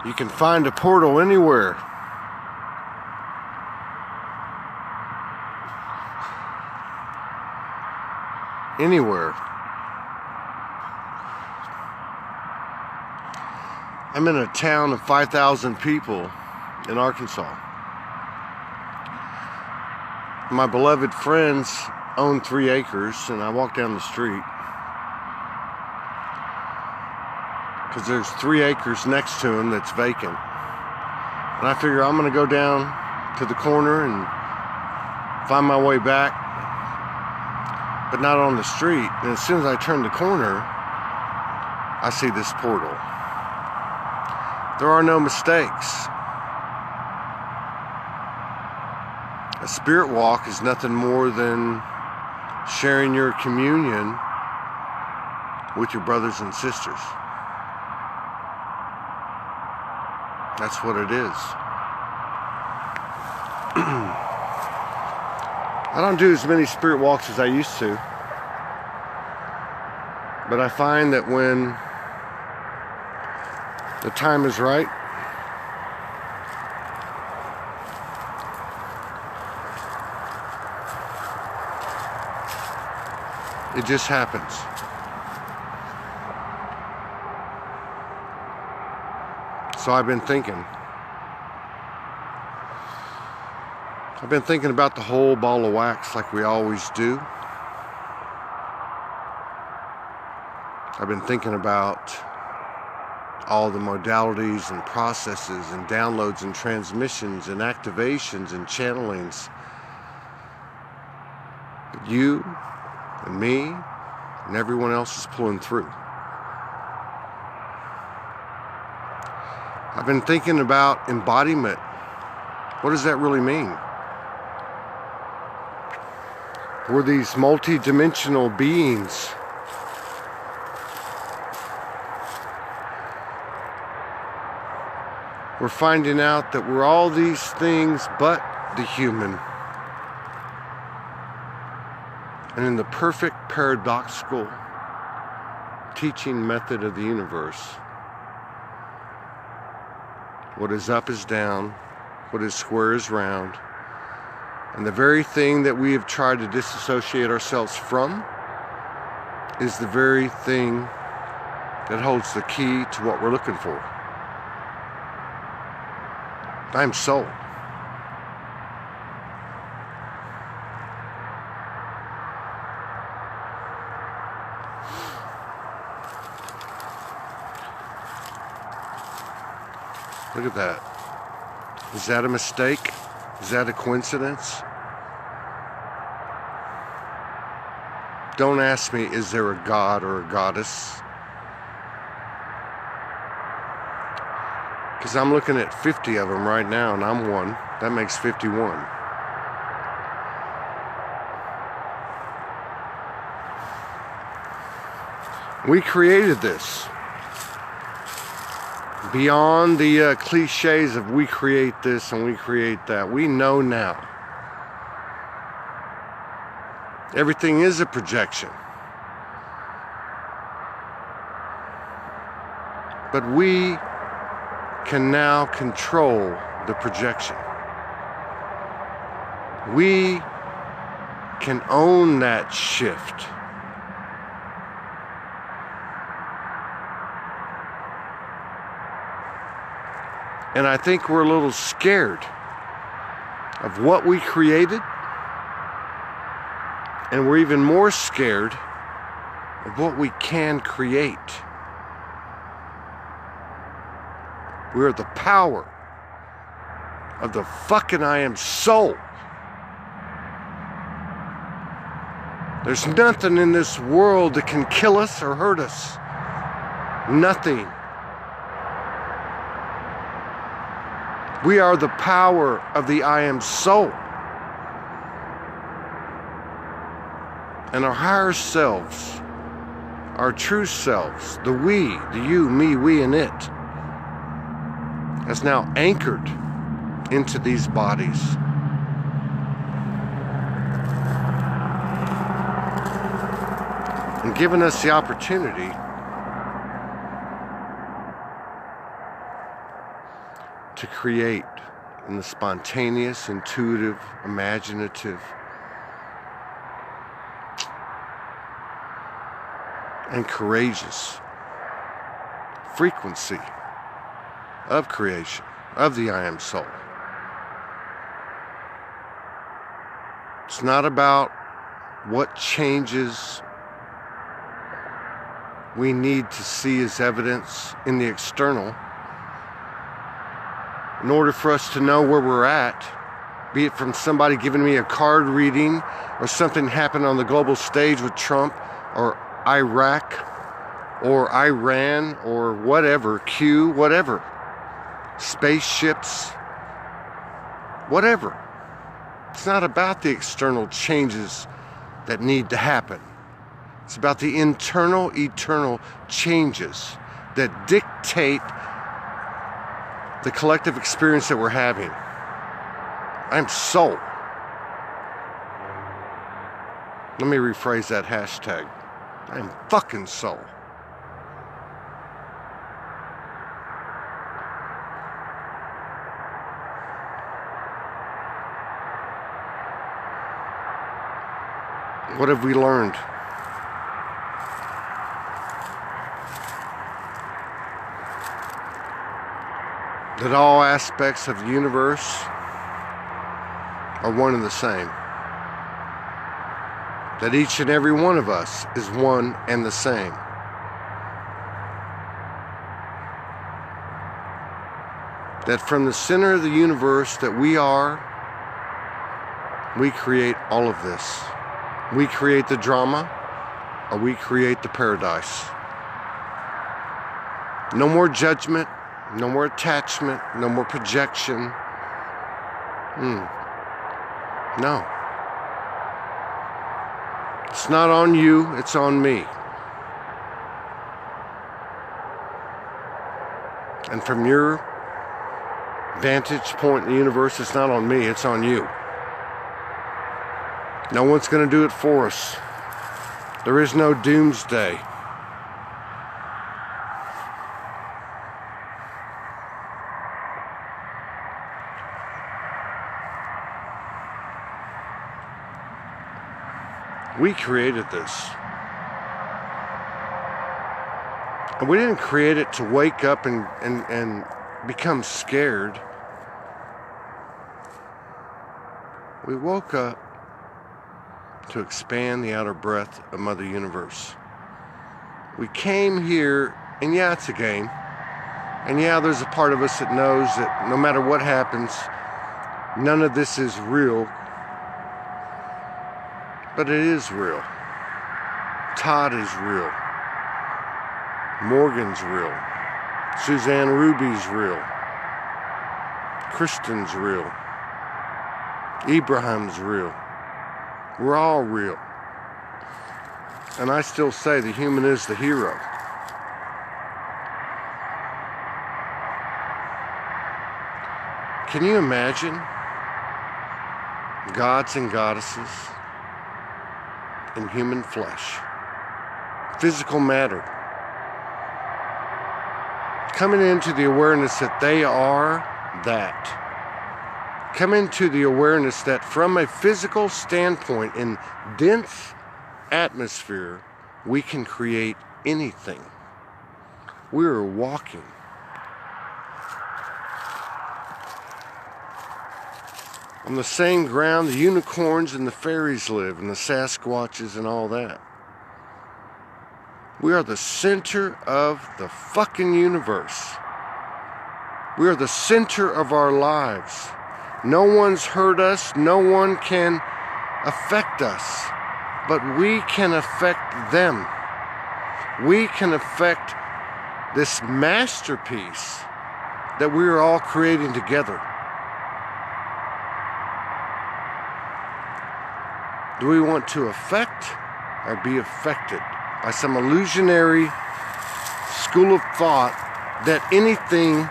You can find a portal anywhere. Anywhere. I'm in a town of 5,000 people in Arkansas. My beloved friends own 3 acres, and I walk down the street because there's 3 acres next to them that's vacant. And I figure I'm going to go down to the corner and find my way back, but not on the street. And as soon as I turn the corner, I see this portal. There are no mistakes. A spirit walk is nothing more than sharing your communion with your brothers and sisters. That's what it is. I don't do as many spirit walks as I used to, but I find that when the time is right, it just happens. So I've been thinking about the whole ball of wax like we always do. I've been thinking about all the modalities and processes and downloads and transmissions and activations and channelings that you and me and everyone else is pulling through. I've been thinking about embodiment. What does that really mean? We're these multi-dimensional beings. We're finding out that we're all these things but the human. And in the perfect paradoxical teaching method of the universe, what is up is down, what is square is round, and the very thing that we have tried to disassociate ourselves from is the very thing that holds the key to what we're looking for. I'm soul. Look at that. Is that a mistake? Is that a coincidence? Don't ask me, is there a god or a goddess? Because I'm looking at 50 of them right now, and I'm one. That makes 51. We created this. Beyond the cliches of we create this and we create that, we know now. Everything is a projection. But we can now control the projection. We can own that shift. And I think we're a little scared of what we created, and we're even more scared of what we can create. We are the power of the fucking I am soul. There's nothing in this world that can kill us or hurt us. Nothing. We are the power of the I am soul. And our higher selves, our true selves, the we, the you, me, we, and it, has now anchored into these bodies. And given us the opportunity create in the spontaneous, intuitive, imaginative, and courageous frequency of creation, of the I Am Soul. It's not about what changes we need to see as evidence in the external in order for us to know where we're at, be it from somebody giving me a card reading or something happened on the global stage with Trump or Iraq or Iran or whatever, Q, whatever, spaceships, whatever. It's not about the external changes that need to happen. It's about the internal, eternal changes that dictate the collective experience that we're having. I'm soul. Let me rephrase that hashtag. I'm fucking soul. What have we learned? That all aspects of the universe are one and the same. That each and every one of us is one and the same. That from the center of the universe that we are, we create all of this. We create the drama, or we create the paradise. No more judgment, no more attachment, no more projection. No. It's not on you, it's on me. And from your vantage point in the universe, it's not on me, it's on you. No one's going to do it for us. There is no doomsday. We created this. And we didn't create it to wake up and become scared. We woke up to expand the outer breadth of Mother Universe. We came here, and yeah, it's a game. And yeah, there's a part of us that knows that no matter what happens, none of this is real. But it is real. Todd is real. Morgan's real. Suzanne Ruby's real. Kristen's real. Ibrahim's real. We're all real. And I still say the human is the hero. Can you imagine gods and goddesses in human flesh, physical matter, coming into the awareness that they are that? Come into the awareness that from a physical standpoint, in dense atmosphere, we can create anything. We are walking. On the same ground the unicorns and the fairies live, and the Sasquatches and all that. We are the center of the fucking universe. We are the center of our lives. No one's hurt us. No one can affect us. But we can affect them. We can affect this masterpiece that we are all creating together. Do we want to affect or be affected by some illusionary school of thought that anything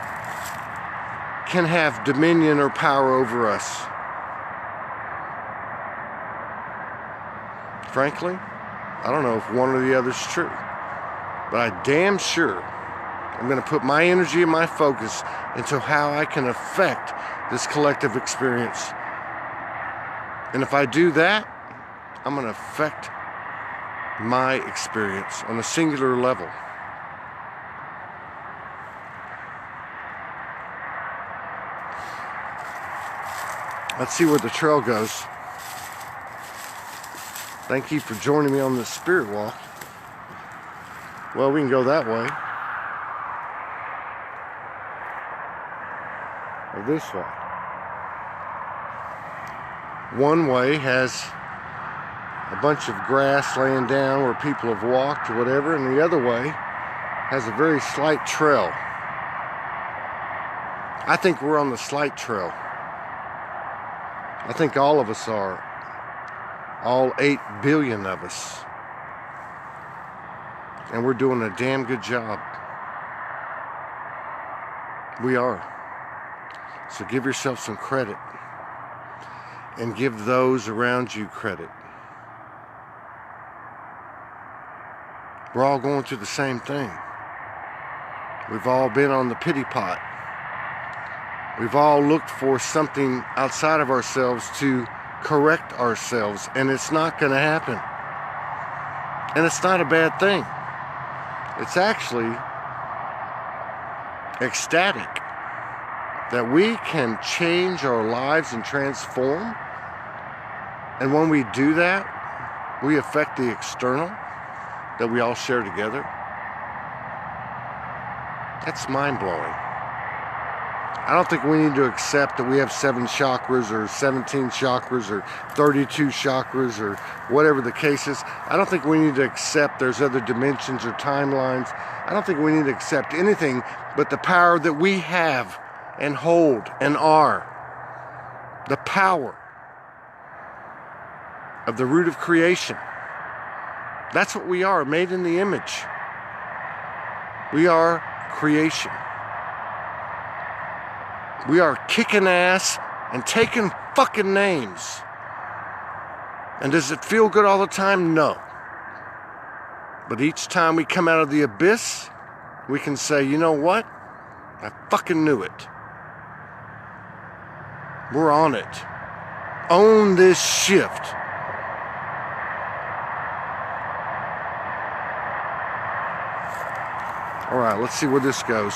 can have dominion or power over us? Frankly, I don't know if one or the other is true. But I damn sure I'm going to put my energy and my focus into how I can affect this collective experience. And if I do that, I'm going to affect my experience on a singular level. Let's see where the trail goes. Thank you for joining me on this spirit walk. Well, we can go that way. Or this way. One way has a bunch of grass laying down where people have walked or whatever, and the other way has a very slight trail. I think we're on the slight trail. I think all of us are. All 8 billion of us. And we're doing a damn good job. We are. So give yourself some credit. And give those around you credit. We're all going through the same thing. We've all been on the pity pot. We've all looked for something outside of ourselves to correct ourselves, and it's not going to happen. And it's not a bad thing. It's actually ecstatic that we can change our lives and transform. And when we do that, we affect the external that we all share together. That's mind-blowing. I don't think we need to accept that we have 7 chakras or 17 chakras or 32 chakras or whatever the case is. I don't think we need to accept there's other dimensions or timelines. I don't think we need to accept anything but the power that we have and hold and are. The power of the root of creation. That's what we are, made in the image. We are creation. We are kicking ass and taking fucking names. And does it feel good all the time? No. But each time we come out of the abyss, we can say, you know what? I fucking knew it. We're on it. Own this shift. All right, let's see where this goes.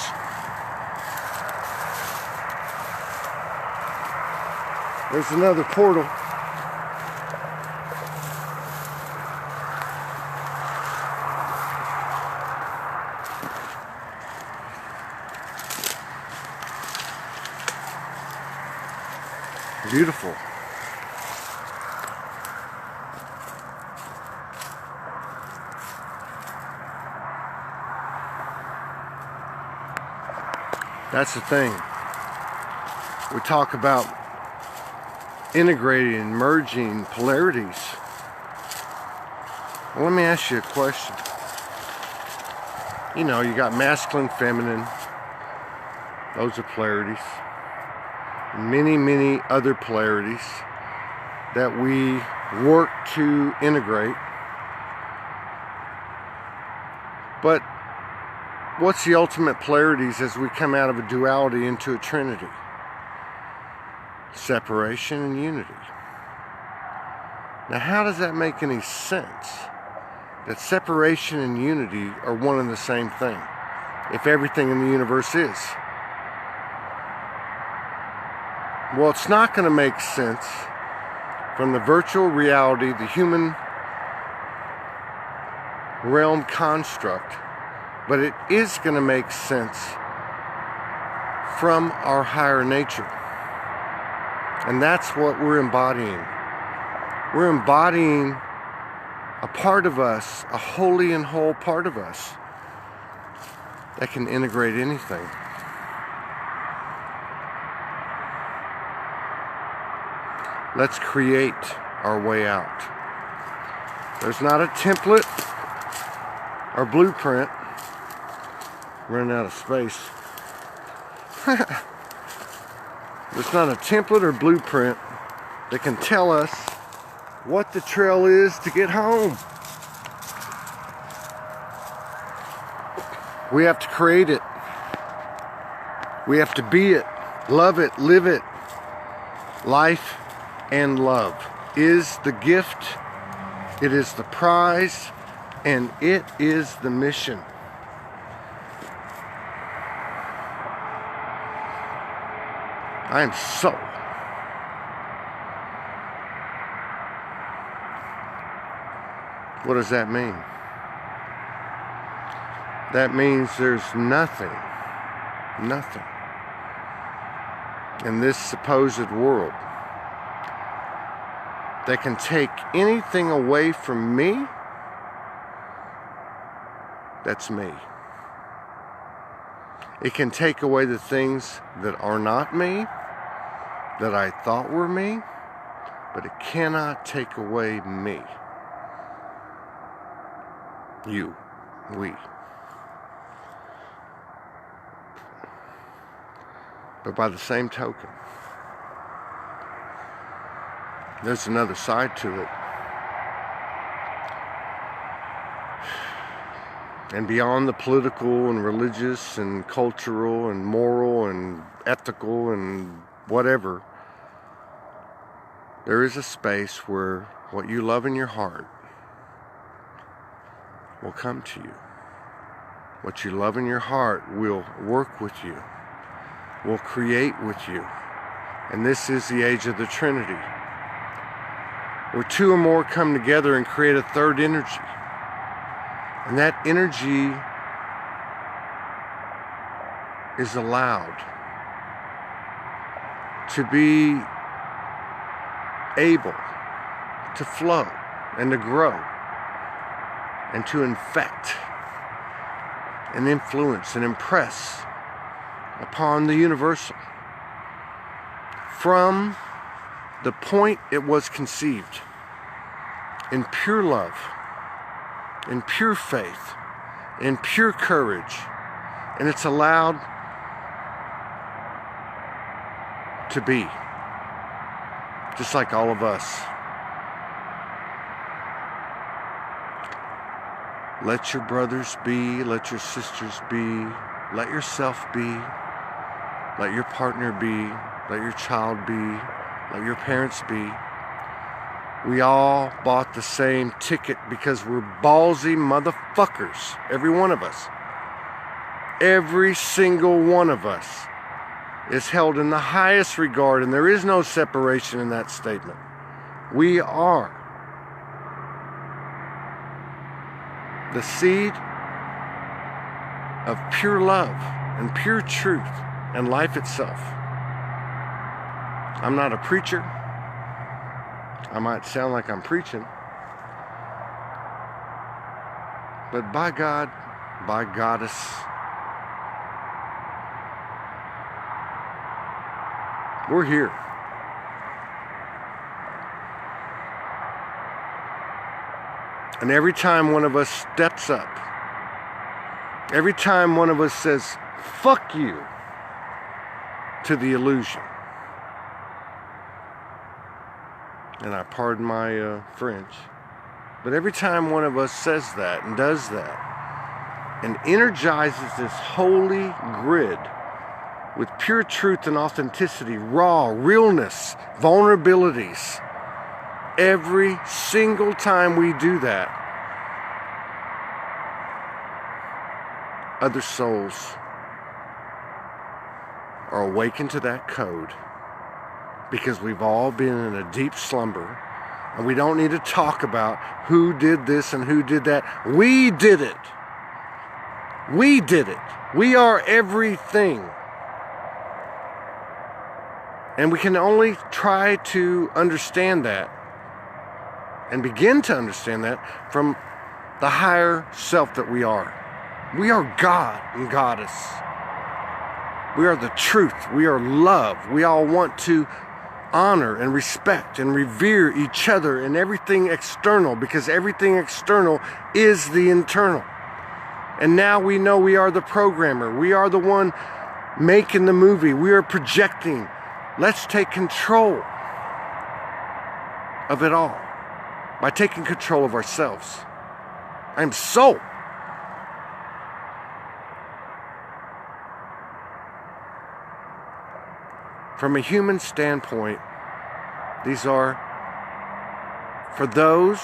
There's another portal. Beautiful. That's the thing. We talk about integrating and merging polarities. Well, let me ask you a question. You know, you got masculine, feminine. Those are polarities. Many, many other polarities that we work to integrate. But what's the ultimate polarities as we come out of a duality into a trinity? Separation and unity. Now, how does that make any sense? That separation and unity are one and the same thing, if everything in the universe is. Well, it's not going to make sense from the virtual reality, the human realm construct, but it is going to make sense from our higher nature. And that's what we're embodying. We're embodying a part of us, a holy and whole part of us that can integrate anything. Let's create our way out. There's not a template or blueprint. Running out of space. There's not a template or blueprint that can tell us what the trail is to get home. We have to create it. We have to be it, love it, live it. Life and love is the gift, it is the prize, and it is the mission. I am so What does that mean? That means there's nothing in this supposed world that can take anything away from me that's me. It can take away the things that are not me, that I thought were me, but it cannot take away me. You, we. But by the same token, there's another side to it. And beyond the political and religious and cultural and moral and ethical and whatever, there is a space where what you love in your heart will come to you. What you love in your heart will work with you, will create with you. And this is the age of the Trinity, where two or more come together and create a third energy. And that energy is allowed to be able to flow and to grow and to infect and influence and impress upon the universal from the point it was conceived, in pure love, in pure faith, in pure courage, and it's allowed to be, just like all of us. Let your brothers be, let your sisters be, let yourself be, let your partner be, let your child be, let your parents be. We all bought the same ticket because we're ballsy motherfuckers. Every one of us. Every single one of us is held in the highest regard, and there is no separation in that statement. We are the seed of pure love and pure truth and life itself. I'm not a preacher. I might sound like I'm preaching, but by God, by Goddess, we're here. And every time one of us steps up, every time one of us says, fuck you, to the illusion, and I pardon my French, but every time one of us says that and does that and energizes this holy grid with pure truth and authenticity, raw, realness, vulnerabilities, every single time we do that, other souls are awakened to that code, because we've all been in a deep slumber, and we don't need to talk about who did this and who did that. We did it. We did it. We are everything. And we can only try to understand that and begin to understand that from the higher self that we are. We are God and Goddess. We are the truth. We are love. We all want to honor and respect and revere each other and everything external, because everything external is the internal. And now we know we are the programmer. We are the one making the movie. We are projecting. Let's take control of it all by taking control of ourselves. I'm so From a human standpoint, these are for those,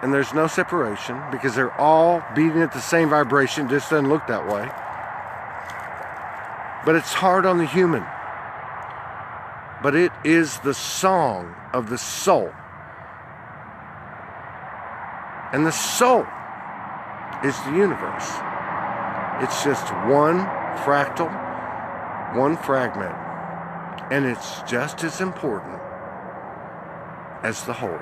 and there's no separation because they're all beating at the same vibration, just doesn't look that way. But it's hard on the human. But it is the song of the soul. And the soul is the universe. It's just one fractal, one fragment. And it's just as important as the whole.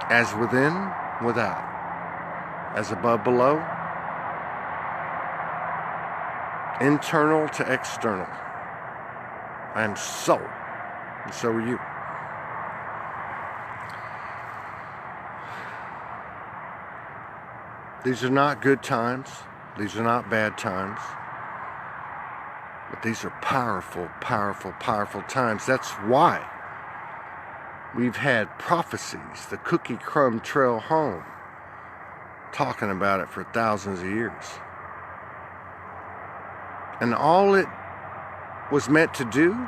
As within, without. As above, below. Internal to external. I am soul. And so are you. These are not good times. These are not bad times. But these are powerful, powerful, powerful times. That's why we've had prophecies, the cookie crumb trail home, talking about it for thousands of years. And all it was meant to do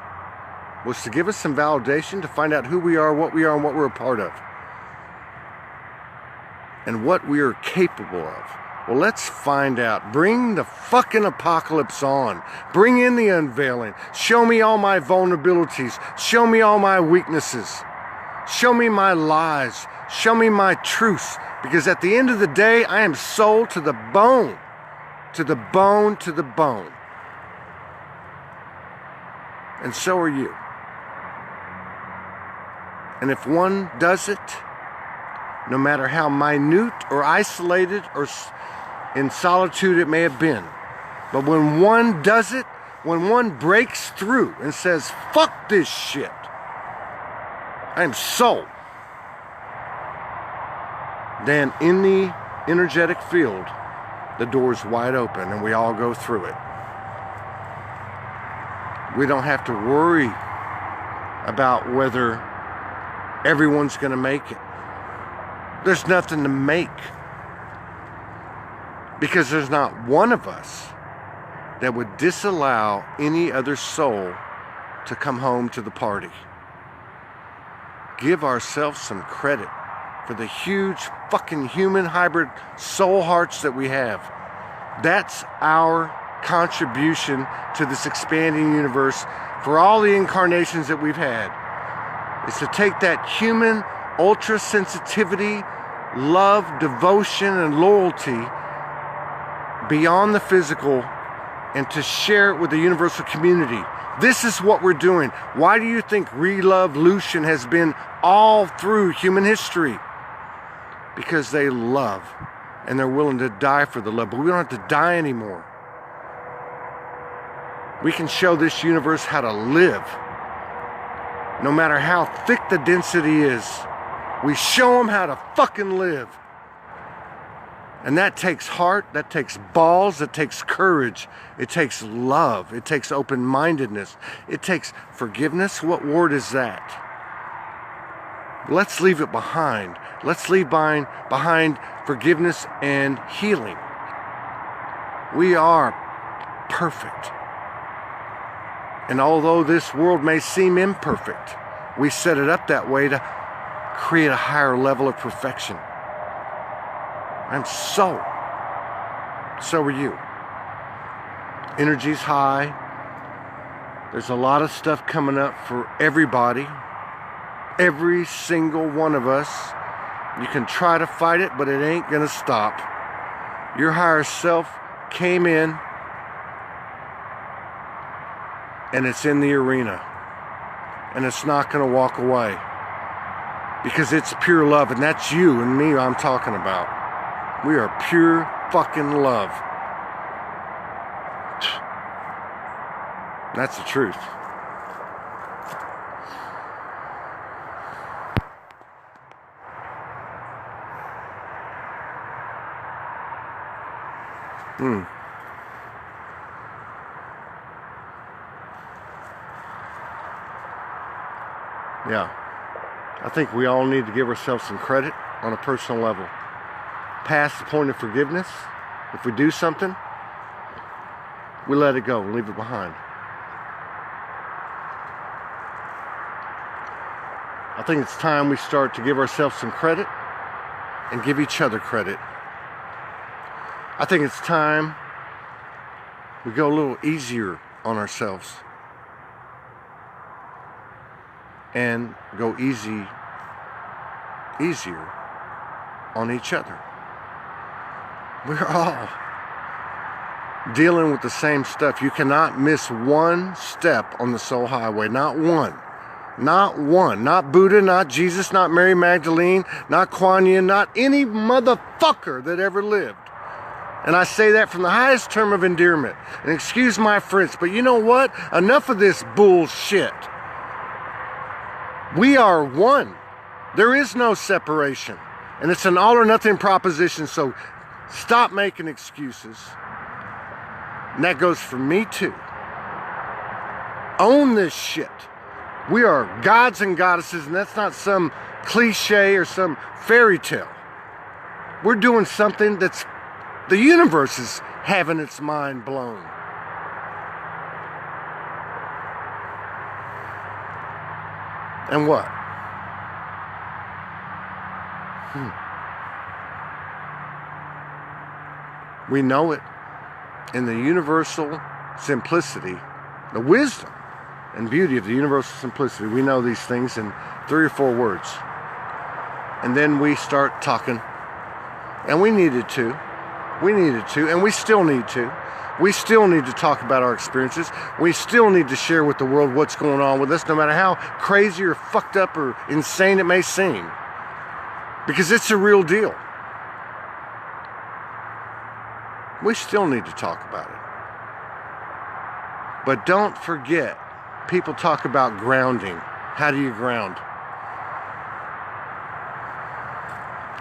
was to give us some validation to find out who we are, and what we're a part of. And what we are capable of. Well, let's find out. Bring the fucking apocalypse on. Bring in the unveiling. Show me all my vulnerabilities. Show me all my weaknesses. Show me my lies. Show me my truths. Because at the end of the day, I am soul to the bone. To the bone, to the bone. And so are you. And if one does it, no matter how minute or isolated or in solitude it may have been. But when one does it, when one breaks through and says, fuck this shit, I am soul, then in the energetic field, the door's wide open and we all go through it. We don't have to worry about whether everyone's going to make it. There's nothing to make. Because there's not one of us that would disallow any other soul to come home to the party. Give ourselves some credit for the huge fucking human hybrid soul hearts that we have. That's our contribution to this expanding universe for all the incarnations that we've had. Is to take that human ultra sensitivity, love, devotion, and loyalty beyond the physical and to share it with the universal community. This is what we're doing. Why do you think revolution has been all through human history? Because they love and they're willing to die for the love. But we don't have to die anymore. We can show this universe how to live. No matter how thick the density is, we show them how to fucking live. And that takes heart, that takes balls, that takes courage, it takes love, it takes open-mindedness, it takes forgiveness. What word is that? Let's leave it behind. Let's leave behind forgiveness and healing. We are perfect. And although this world may seem imperfect, we set it up that way to create a higher level of perfection. I'm soul. So are you. Energy's high. There's a lot of stuff coming up for everybody. Every single one of us. You can try to fight it, but it ain't gonna stop. Your higher self came in, and it's in the arena. And it's not gonna walk away. Because it's pure love, and that's you and me I'm talking about. We are pure fucking love. That's the truth. Yeah. I think we all need to give ourselves some credit on a personal level. Past the point of forgiveness, if we do something, we let it go, we leave it behind. I think it's time we start to give ourselves some credit and give each other credit. I think it's time we go a little easier on ourselves and go easier on each other. We're all dealing with the same stuff. You cannot miss one step on the soul highway. Not one. Not one. Not Buddha, not Jesus, not Mary Magdalene, not Kuan Yin, not any motherfucker that ever lived. And I say that from the highest term of endearment. And excuse my French, but you know what? Enough of this bullshit. We are one. There is no separation. And it's an all or nothing proposition, so stop making excuses. And that goes for me too. Own this shit. We are gods and goddesses, and that's not some cliche or some fairy tale. We're doing something that's the universe is having its mind blown. And what? We know it in the universal simplicity, the wisdom and beauty of the universal simplicity. We know these things in 3 or 4 words. And then we start talking. And we needed to. We needed to. And we still need to. We still need to talk about our experiences. We still need to share with the world what's going on with us, no matter how crazy or fucked up or insane it may seem. Because it's a real deal. We still need to talk about it. But don't forget, people talk about grounding. How do you ground?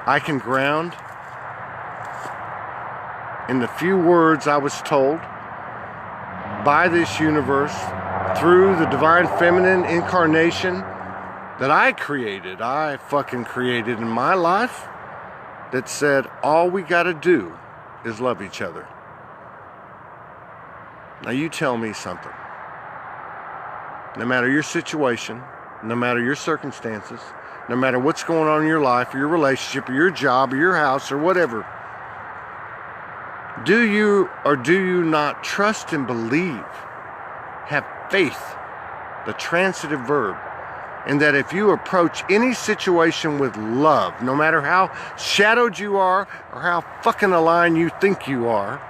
I can ground in the few words I was told by this universe through the divine feminine incarnation that I created. I fucking created in my life, that said all we gotta do is love each other. Now you tell me something. No matter your situation, no matter your circumstances, no matter what's going on in your life or your relationship or your job or your house or whatever, do you or do you not trust and believe, have faith, the transitive verb, and that if you approach any situation with love, no matter how shadowed you are or how fucking aligned you think you are,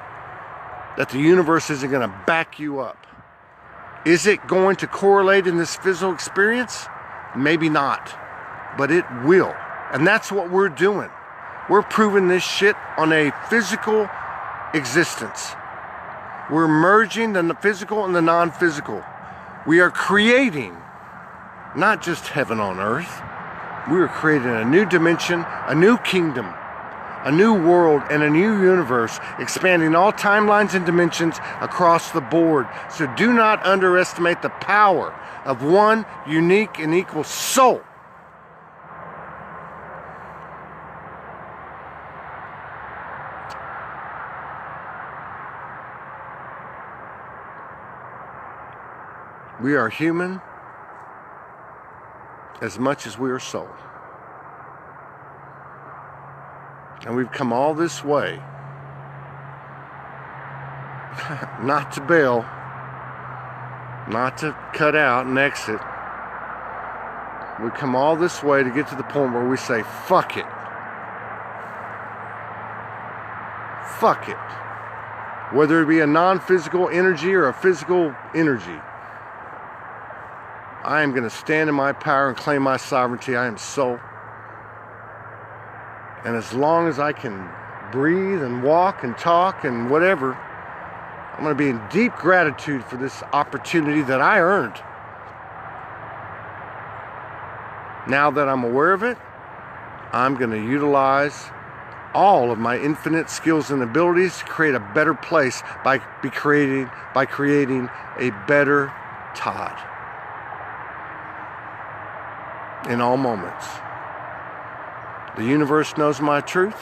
that the universe isn't going to back you up? Is it going to correlate in this physical experience? Maybe not, but it will. And that's what we're doing. We're proving this shit on a physical existence. We're merging the physical and the non-physical. We are creating not just heaven on earth. We are creating a new dimension, a new kingdom, a new world, and a new universe, expanding all timelines and dimensions across the board. So do not underestimate the power of one unique and equal soul. We are human as much as we are soul. And we've come all this way not to bail, not to cut out and exit. We've come all this way to get to the point where we say, fuck it. Fuck it. Whether it be a non-physical energy or a physical energy, I am going to stand in my power and claim my sovereignty. I am soul. And as long as I can breathe and walk and talk and whatever, I'm going to be in deep gratitude for this opportunity that I earned. Now that I'm aware of it, I'm going to utilize all of my infinite skills and abilities to create a better place by creating a better Todd in all moments. The universe knows my truth,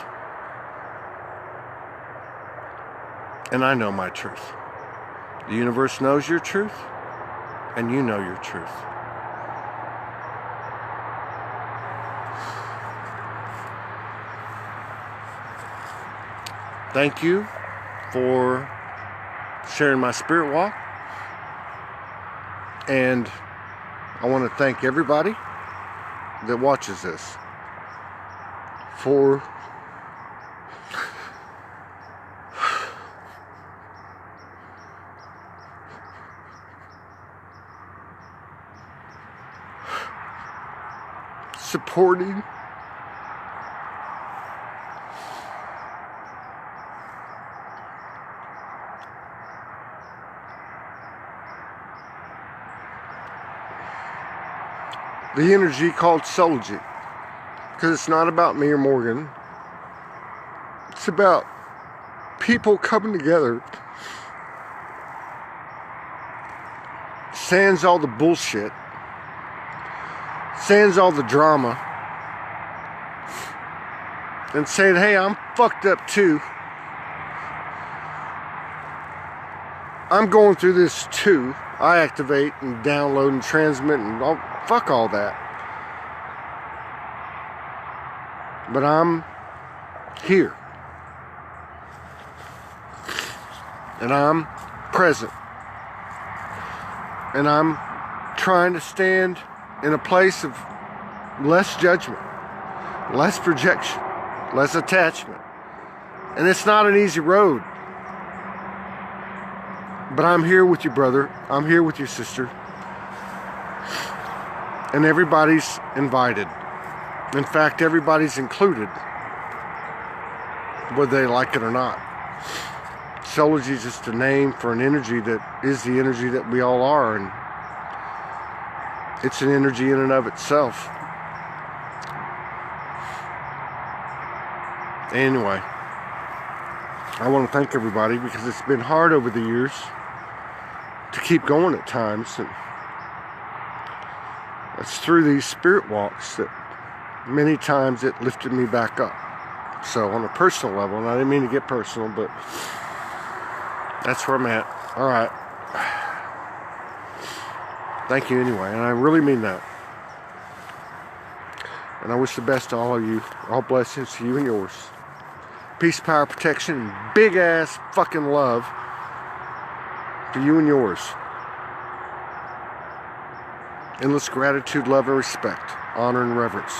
and I know my truth. The universe knows your truth, and you know your truth. thank you for sharing my spirit walk. And I want to thank everybody that watches this for supporting the energy called Soulogy. Because it's not about me or Morgan. It's about people coming together. Sans all the bullshit. Sans all the drama. And saying, hey, I'm fucked up too. I'm going through this too. I activate and download and transmit and fuck all that. But I'm here. And I'm present. And I'm trying to stand in a place of less judgment, less projection, less attachment. And it's not an easy road. But I'm here with you, brother. I'm here with you, sister. And everybody's invited. In fact, everybody's included, whether they like it or not. Soulogy is just a name for an energy that is the energy that we all are, and it's an energy in and of itself. Anyway, I want to thank everybody because it's been hard over the years to keep going at times, and it's through these spirit walks that many times it lifted me back up. So on a personal level, and I didn't mean to get personal, but that's where I'm at. All right. Thank you anyway, and I really mean that. And I wish the best to all of you. All blessings to you and yours. Peace, power, protection, and big ass fucking love for you and yours. Endless gratitude, love, and respect. Honor and reverence.